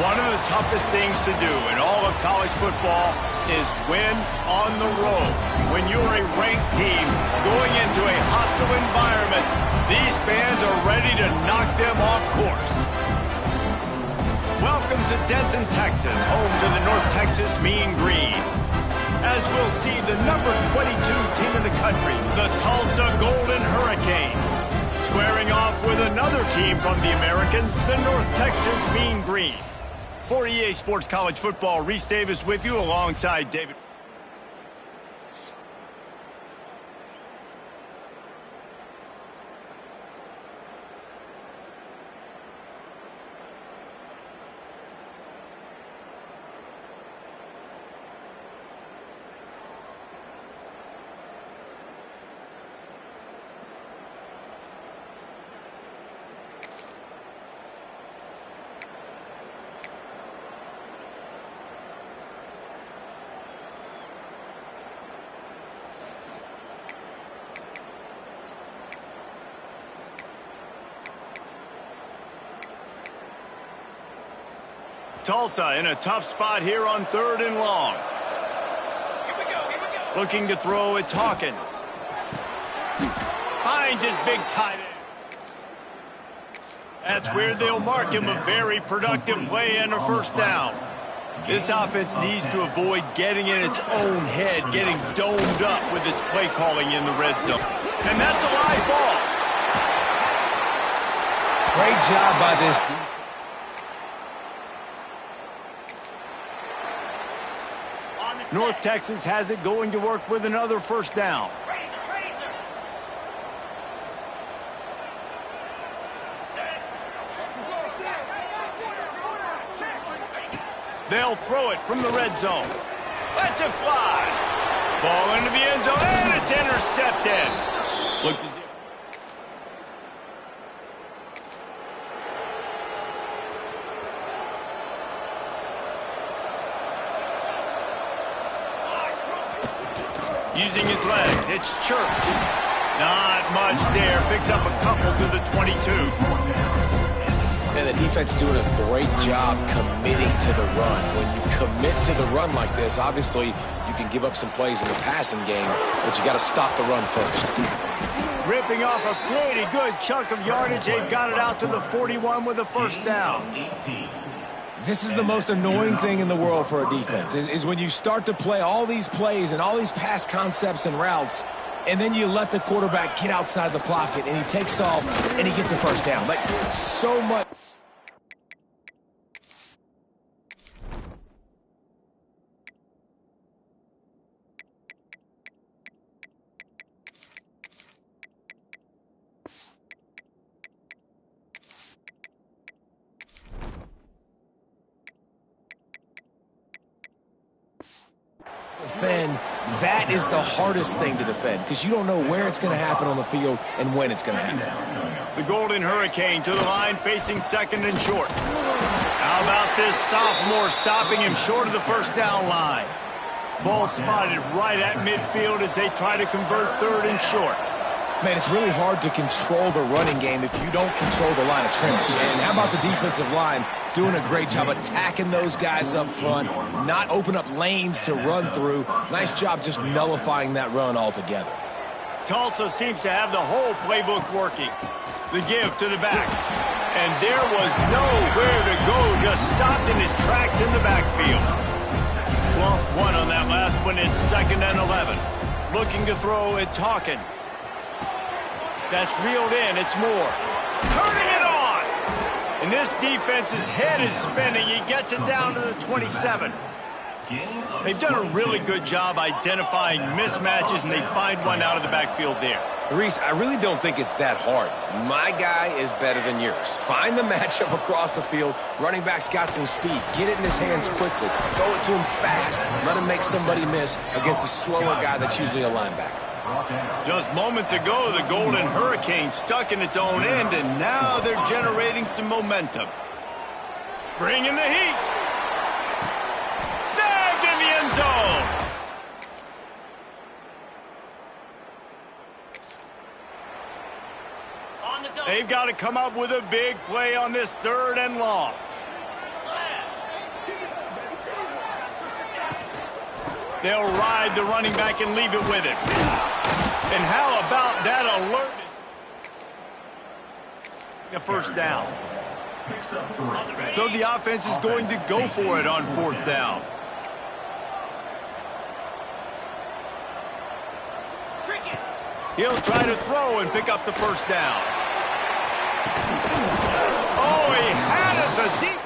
One of the toughest things to do in all of college football is win on the road. When you're a ranked team going into a hostile environment, these fans are ready to knock them off course. Welcome to Denton, Texas, home to the North Texas Mean Green. As we'll see the number 22 team in the country, the Tulsa Golden Hurricane, squaring off with another team from the American, the North Texas Mean Green. For EA Sports College Football, Reese Davis with you alongside David. Tulsa in a tough spot here on 3rd and long. Here we go. Looking to throw, it's Hawkins. Finds his big tight end. That's weird. They'll mark him a very productive play and a first down. This offense needs to avoid getting in its own head, getting domed up with its play calling in the red zone. And that's a live ball. Great job by this team. North Texas has it, going to work with another first down. They'll throw it from the red zone. Let's it fly. Ball into the end zone, and it's intercepted. Looks as if using his legs, it's Church. Not much there. Picks up a couple to the 22. And the defense doing a great job committing to the run. When you commit to the run like this, obviously you can give up some plays in the passing game, but you got to stop the run first. Ripping off a pretty good chunk of yardage. They've got it out to the 41 with a first down. This is the most annoying thing in the world for a defense, is when you start to play all these plays and all these pass concepts and routes, and then you let the quarterback get outside the pocket, and he takes off, and he gets a first down. Like, so much. Defend, that is the hardest thing to defend because you don't know where it's going to happen on the field and when it's going to happen. The Golden Hurricane to the line, facing 2nd and short. How about this sophomore stopping him short of the first down line? Ball spotted right at midfield as they try to convert 3rd and short. Man, it's really hard to control the running game if you don't control the line of scrimmage. And how about the defensive line doing a great job attacking those guys up front, not open up lanes to run through. Nice job just nullifying that run altogether. Tulsa seems to have the whole playbook working. The give to the back. And there was nowhere to go, just stopped in his tracks in the backfield. Lost one on that last one. It's 2nd and 11. Looking to throw, it's Hawkins. That's reeled in, it's Moore. Turning it on! And this defense's head is spinning. He gets it down to the 27. They've done a really good job identifying mismatches, and they find one out of the backfield there. Reese, I really don't think it's that hard. My guy is better than yours. Find the matchup across the field. Running back's got some speed. Get it in his hands quickly. Throw it to him fast. Let him make somebody miss against a slower guy that's usually a linebacker. Just moments ago, the Golden Hurricane stuck in its own end, and now they're generating some momentum. Bringing the heat. Snagged in the end zone. They've got to come up with a big play on this 3rd and long. They'll ride the running back and leave it with him. And how about that alert? A first down. So the offense is going to go for it on fourth down. He'll try to throw and pick up the first down. Oh, he had it to deep.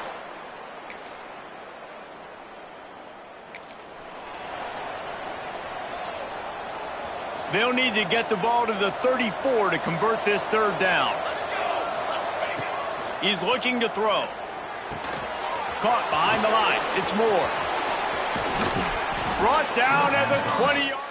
They'll need to get the ball to the 34 to convert this third down. He's looking to throw. Caught behind the line. It's Moore. Brought down at the 20-yard.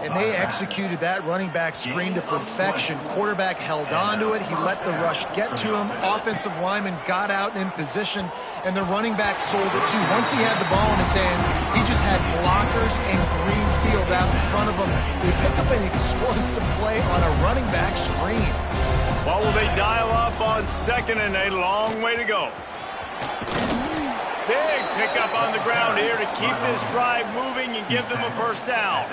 And they executed that running back screen to perfection. Quarterback held on to it. He let the rush get to him. Offensive lineman got out in position, and the running back sold it too. Once he had the ball in his hands, he just had blockers and green field out in front of him. They pick up an explosive play on a running back screen. What will they dial up on second and a long way to go? Big pickup on the ground here to keep this drive moving and give them a first down.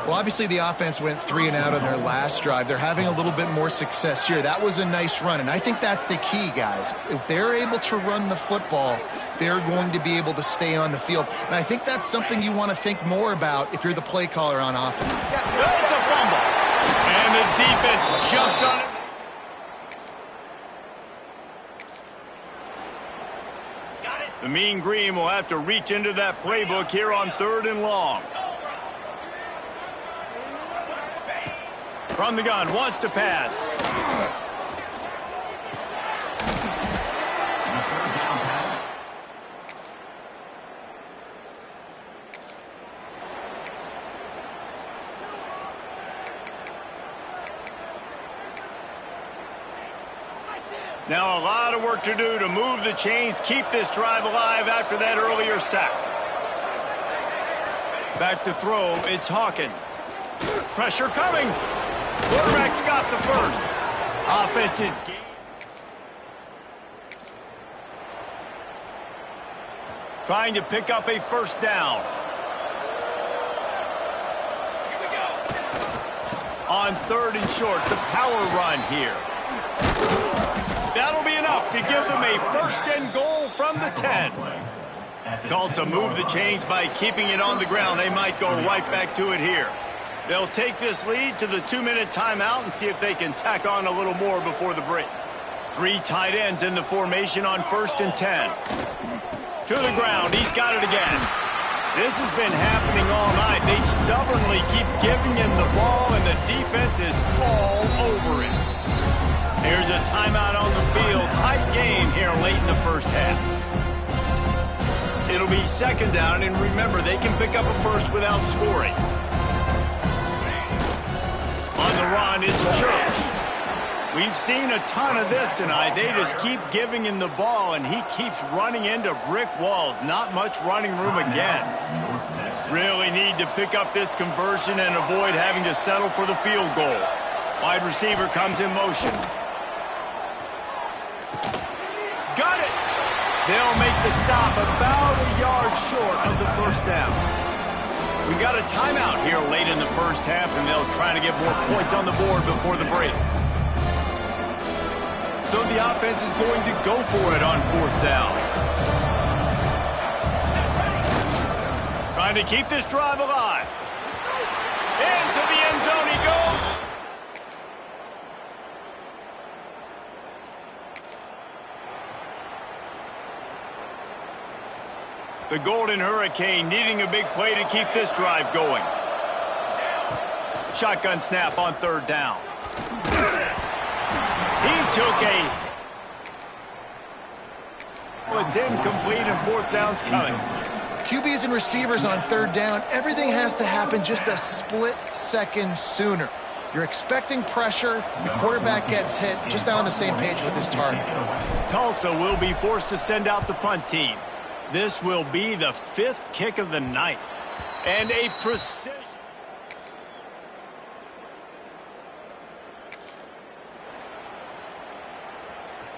Well, obviously the offense went 3 and out on their last drive. They're having a little bit more success here. That was a nice run, and I think that's the key, guys. If they're able to run the football, they're going to be able to stay on the field. And I think that's something you want to think more about if you're the play caller on offense. It's a fumble. And the defense jumps on it. The Mean Green will have to reach into that playbook here on third and long. From the gun, wants to pass. Now a lot of work to do to move the chains, keep this drive alive after that earlier sack. Back to throw, it's Hawkins. Pressure coming. Quarterback's got the first. Offense is game. Trying to pick up a first down. On third and short, the power run here. That'll be enough to give them a first and goal from the 10. Tulsa moved the chains by keeping it on the ground. They might go right back to it here. They'll take this lead to the 2-minute timeout and see if they can tack on a little more before the break. 3 tight ends in the formation on first and 10. To the ground. He's got it again. This has been happening all night. They stubbornly keep giving him the ball, and the defense is all over it. Here's a timeout on the field. Tight game here late in the first half. It'll be second down, and remember, they can pick up a first without scoring. On the run, it's Church. We've seen a ton of this tonight. They just keep giving him the ball, and he keeps running into brick walls. Not much running room again. Really need to pick up this conversion and avoid having to settle for the field goal. Wide receiver comes in motion. Got it! They'll make the stop about a yard short of the first down. We got a timeout here late in the first half, and they'll try to get more points on the board before the break. So the offense is going to go for it on fourth down. Trying to keep this drive alive. Into the end zone he goes. The Golden Hurricane needing a big play to keep this drive going. Shotgun snap on third down. He took a... Well, it's incomplete and fourth down's coming. QBs and receivers on third down, everything has to happen just a split second sooner. You're expecting pressure, the quarterback gets hit, just not on the same page with his target. Tulsa will be forced to send out the punt team. This will be the 5th kick of the night. And a precision.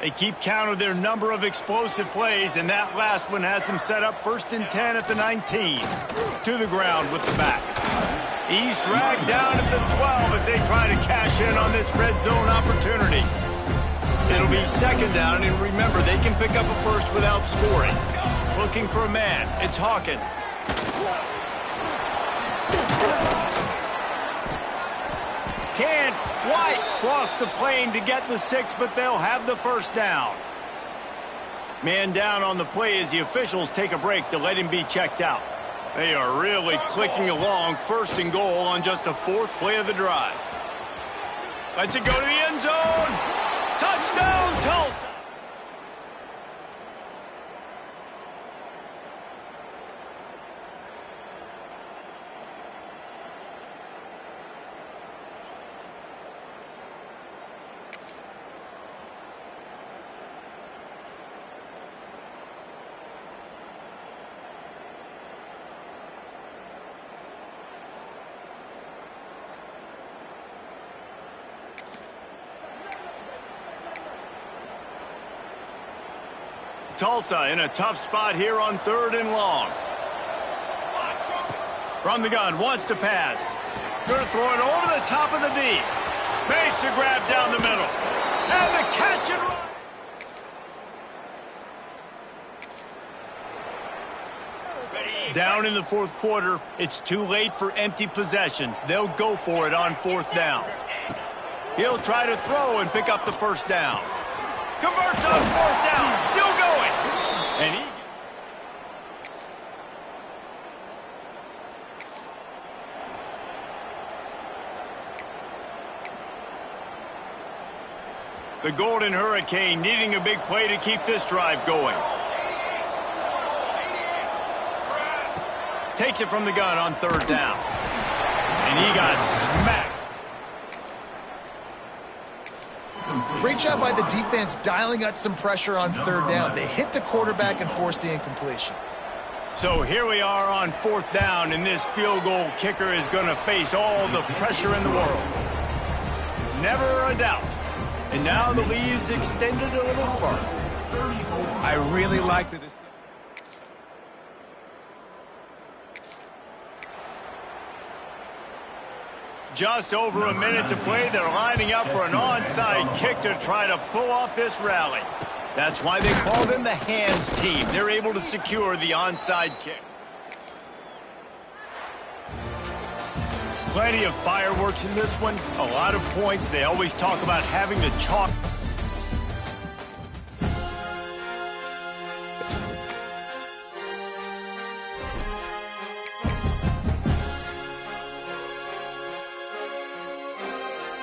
They keep count of their number of explosive plays, and that last one has them set up 1st and 10 at the 19. To the ground with the back. He's dragged down at the 12 as they try to cash in on this red zone opportunity. It'll be 2nd down, and remember, they can pick up a first without scoring. Looking for a man. It's Hawkins. Can't quite cross the plane to get the 6, but they'll have the 1st down. Man down on the play as the officials take a break to let him be checked out. They are really clicking along, 1st and goal on just the 4th play of the drive. Lets it go to the end zone. Touchdown, Tulsa. Tulsa in a tough spot here on 3rd and long. From the gun, wants to pass. Gonna throw it over the top of the D. Makes the grab down the middle. And the catch and run. Down in the 4th quarter, it's too late for empty possessions. They'll go for it on 4th down. He'll try to throw and pick up the 1st down. Converts on 4th down, still going. And he... The Golden Hurricane needing a big play to keep this drive going. Takes it from the gun on 3rd down. And he got smacked. Great job by the defense dialing up some pressure on 3rd down. They hit the quarterback and forced the incompletion. So here we are on 4th down, and this field goal kicker is going to face all the pressure in the world. Never a doubt. And now the lead is extended a little further. I really like the decision. Just over a minute to play. They're lining up for an onside kick to try to pull off this rally. That's why they call them the hands team. They're able to secure the onside kick. Plenty of fireworks in this one. A lot of points. They always talk about having the chalk.